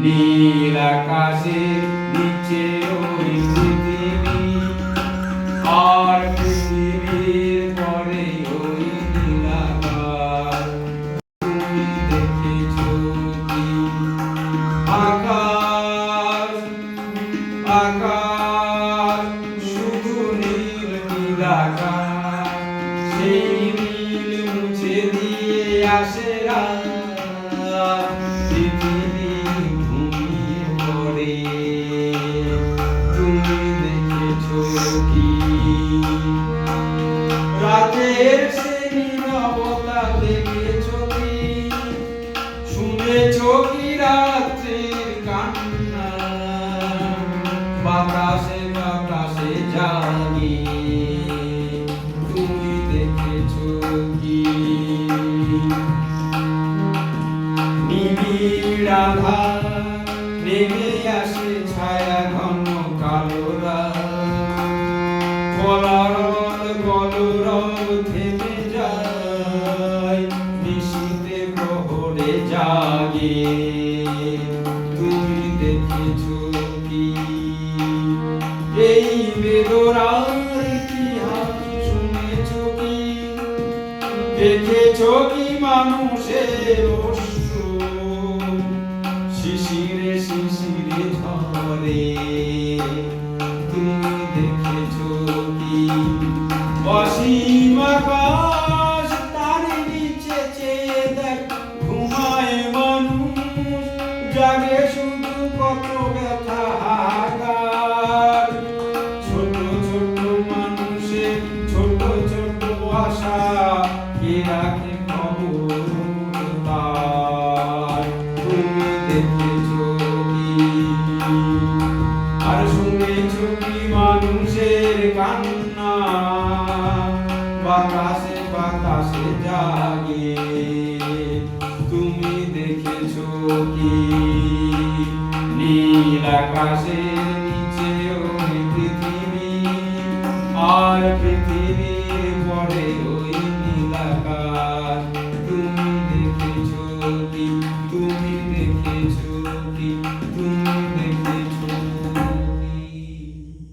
নীল আকাশের নিচে ওই পৃথিবী, আর পৃথিবীর পরে ওই নীল আকাশ। তুমি দেখেছো কি? আকাশ আকাশ শুধু নীল নীল আকাশ, সেই নীল মুছে দিয়ে আসে রাত। পৃথিবী ঘুমিয়ে পড়ে, তুমি দেখেছো কি? রাতের সে নীরবতা দেখেছো কি? শুনেছো কি রাত্রির কান্না? বাতাসে বাতাসে জাগে, তুমি দেখেছো কি? নিবিড় আধার নেমে আসে, ছায়া ঘন কালো রাত। কলারল কলরব থেমে যায়, নিশীথে প্রহরে জাগে, তুমি দেখেছো কি? এই বেদনার ইতিহাস শুনেছো কি? দেখেছো কি মানুষের অশ্রু শিশিরে শিশিরে ঝরে, তুমি দেখেছো কি? অসীম আকাশ তার নিচে চেয়ে দেখ, ঘুমায় মানুষ, জাগে শুধু কত ব্যথা হাহাকার। ছোট ছোট মানুষের ছোট ছোট আশা, কে রাখে খবর তার? তুমি দেখেছো কি? আর শুনেছো কি মানুষের কান্না? বাতাসে বাতাসে জাগে, তুমি দেখেছো কি? নীল আকাশে